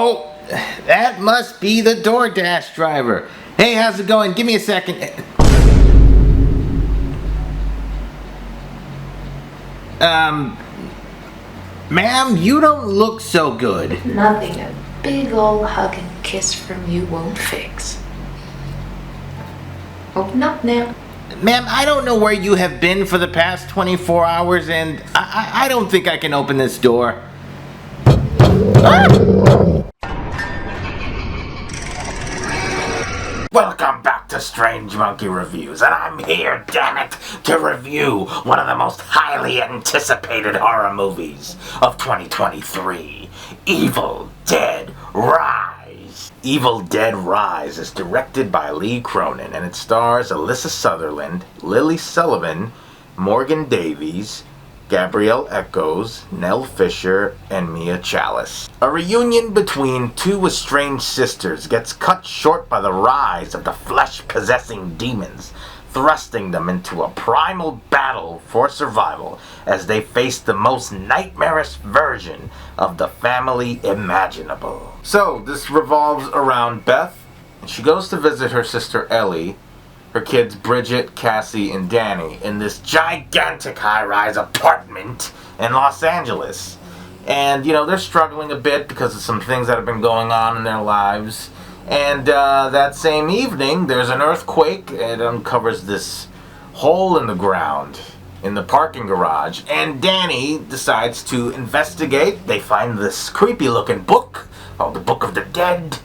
Oh, that must be the DoorDash driver. Hey, how's it going? Give me a second. Ma'am, you don't look so good. Nothing a big ol' hug and kiss from you won't fix. Open up now. Ma'am, I don't know where you have been for the past 24 hours, and I don't think I can open this door. Welcome back to Strange Monkey Reviews, and I'm here, damn it, to review one of the most highly anticipated horror movies of 2023, Evil Dead Rise. Evil Dead Rise is directed by Lee Cronin, and it stars Alyssa Sutherland, Lily Sullivan, Morgan Davies, Gabrielle Echoes, Nell Fisher, and Mia Chalice. A reunion between two estranged sisters gets cut short by the rise of the flesh-possessing demons, thrusting them into a primal battle for survival as they face the most nightmarish version of the family imaginable. So, this revolves around Beth, and she goes to visit her sister Ellie, her kids Bridget, Cassie, and Danny in this gigantic high-rise apartment in Los Angeles. And, you know, they're struggling a bit because of some things that have been going on in their lives. And that same evening, there's an earthquake. It uncovers this hole in the ground in the parking garage. And Danny decides to investigate. They find this creepy-looking book called the Book of the Dead.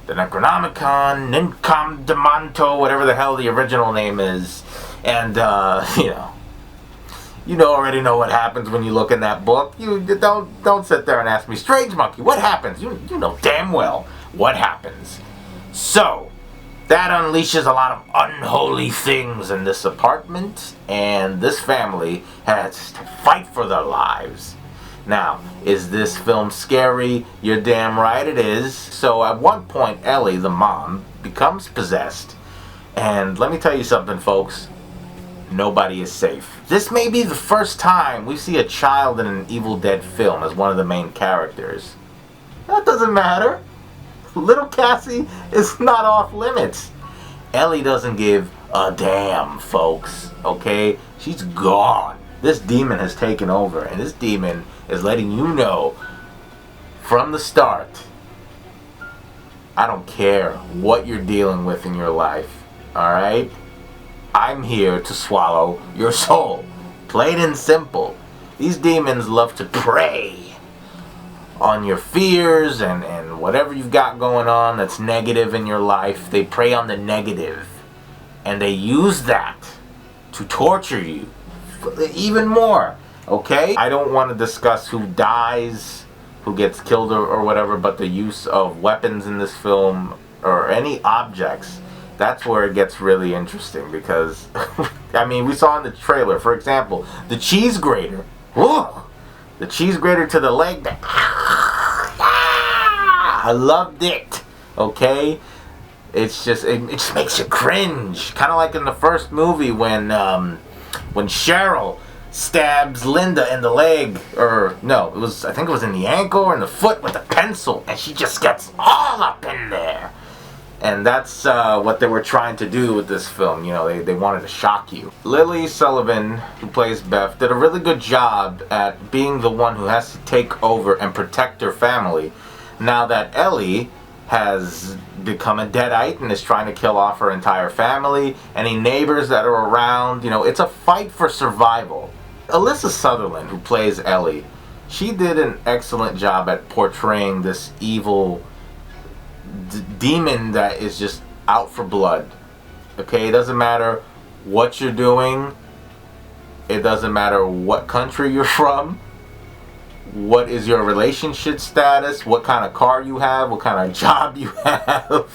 The Necronomicon, Nincom Demonto, whatever the hell the original name is. And, you already know what happens when you look in that book. You don't sit there and ask me, Strange Monkey, what happens? You know damn well what happens. So, that unleashes a lot of unholy things in this apartment, and this family has to fight for their lives. Now, is this film scary? You're damn right it is. So at one point, Ellie, the mom, becomes possessed. And let me tell you something, folks. Nobody is safe. This may be the first time we see a child in an Evil Dead film as one of the main characters. That doesn't matter. Little Cassie is not off limits. Ellie doesn't give a damn, folks. Okay? She's gone. This demon has taken over, and this demon is letting you know from the start, I don't care what you're dealing with in your life, alright? I'm here to swallow your soul. Plain and simple. These demons love to prey on your fears and whatever you've got going on that's negative in your life. They prey on the negative, and they use that to torture you even more. Okay? I don't want to discuss who dies, who gets killed or whatever, but the use of weapons in this film or any objects, that's where it gets really interesting because, I mean, we saw in the trailer, for example, the cheese grater. Whoa! The cheese grater to the leg. I loved it. Okay? It's just, it just makes you cringe. Kind of like in the first movie when Cheryl stabs Linda in the leg, or no, I think it was in the ankle or in the foot with a pencil, and she just gets all up in there. And that's what they were trying to do with this film. You know, they wanted to shock you. Lily Sullivan, who plays Beth, did a really good job at being the one who has to take over and protect her family now that Ellie has become a deadite and is trying to kill off her entire family. Any neighbors that are around, you know, it's a fight for survival. Alyssa Sutherland, who plays Ellie, she did an excellent job at portraying this evil demon that is just out for blood. Okay, it doesn't matter what you're doing. It doesn't matter what country you're from. What is your relationship status? What kind of car you have? What kind of job you have?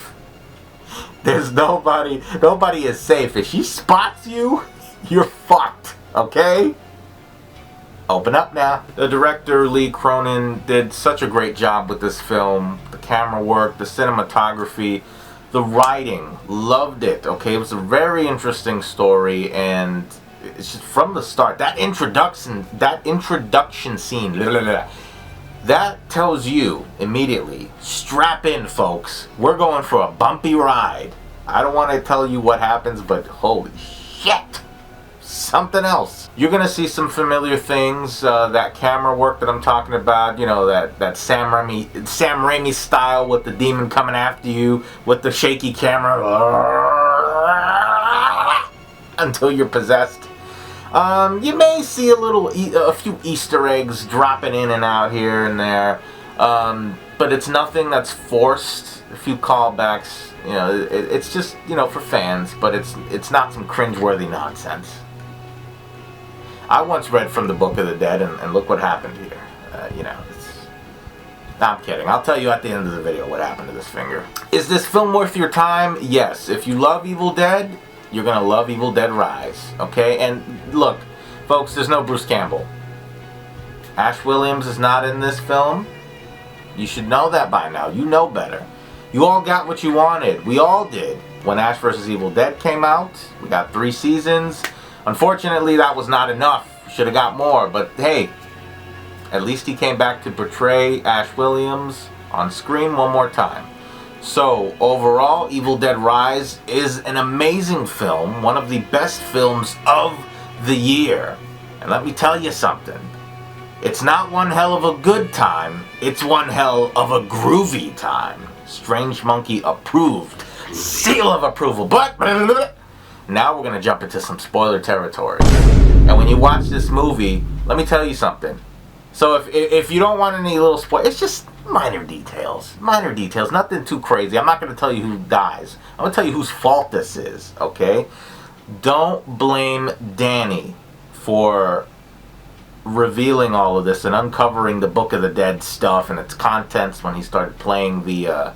There's nobody is safe. If she spots you, you're fucked. Okay? Open up now. The director, Lee Cronin, did such a great job with this film. The camera work, the cinematography, the writing. Loved it. Okay? It was a very interesting story, and it's just from the start, that introduction scene, That tells you immediately, strap in, folks. We're going for a bumpy ride. I don't want to tell you what happens, but holy shit. Something else. You're going to see some familiar things. That camera work that I'm talking about, you know, that Sam Raimi style with the demon coming after you with the shaky camera until you're possessed. You may see a few Easter eggs dropping in and out here and there, but it's nothing that's forced. A few callbacks, you know, it's just, you know, for fans, but it's not some cringeworthy nonsense. I once read from the Book of the Dead, and look what happened here. You know, I'm kidding. I'll tell you at the end of the video what happened to this finger. Is this film worth your time? Yes. If you love Evil Dead, you're going to love Evil Dead Rise, okay? And look, folks, there's no Bruce Campbell. Ash Williams is not in this film. You should know that by now. You know better. You all got what you wanted. We all did. When Ash vs. Evil Dead came out, we got 3 seasons. Unfortunately, that was not enough. Should have got more, but hey, at least he came back to portray Ash Williams on screen one more time. So, overall, Evil Dead Rise is an amazing film, one of the best films of the year. And let me tell you something. It's not one hell of a good time, it's one hell of a groovy time. Strange Monkey approved. Seal of approval. But now we're going to jump into some spoiler territory. And when you watch this movie, let me tell you something. So if you don't want any little spoil, it's just minor details, nothing too crazy. I'm not going to tell you who dies. I'm going to tell you whose fault this is, okay? Don't blame Danny for revealing all of this and uncovering the Book of the Dead stuff and its contents when he started playing the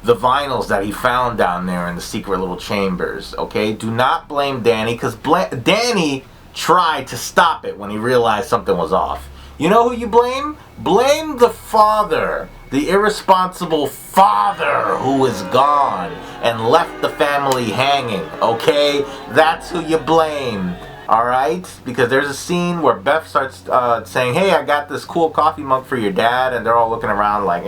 vinyls that he found down there in the secret little chambers, okay? Do not blame Danny, because Danny tried to stop it when he realized something was off. You know who you blame? Blame the father, the irresponsible father who is gone and left the family hanging, okay? That's who you blame, alright? Because there's a scene where Beth starts saying, hey, I got this cool coffee mug for your dad, and they're all looking around like,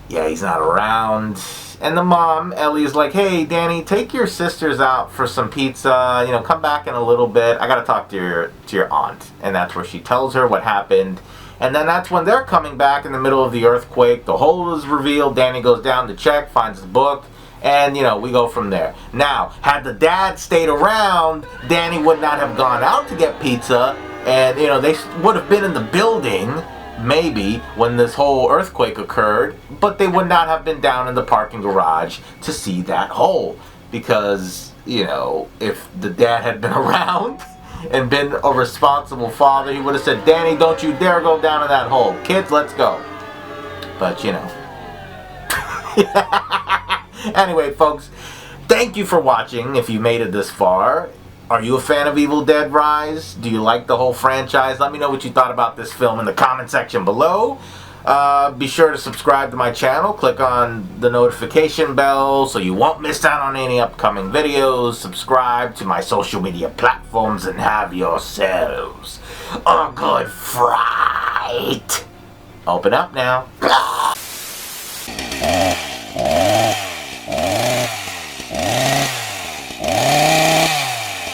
yeah, he's not around. And the mom, Ellie, is like, hey, Danny, take your sisters out for some pizza. You know, come back in a little bit. I got to talk to your aunt. And that's where she tells her what happened. And then that's when they're coming back in the middle of the earthquake. The hole is revealed. Danny goes down to check, finds the book. And, you know, we go from there. Now, had the dad stayed around, Danny would not have gone out to get pizza. And, you know, they would have been in the building, maybe, when this whole earthquake occurred, but they would not have been down in the parking garage to see that hole. Because, you know, if the dad had been around and been a responsible father, he would have said, Danny, don't you dare go down in that hole. Kids, let's go. But, you know. Anyway, folks, thank you for watching if you made it this far. Are you a fan of Evil Dead Rise? Do you like the whole franchise? Let me know what you thought about this film in the comment section below. Be sure to subscribe to my channel. Click on the notification bell so you won't miss out on any upcoming videos. Subscribe to my social media platforms and have yourselves a good fright. Open up now.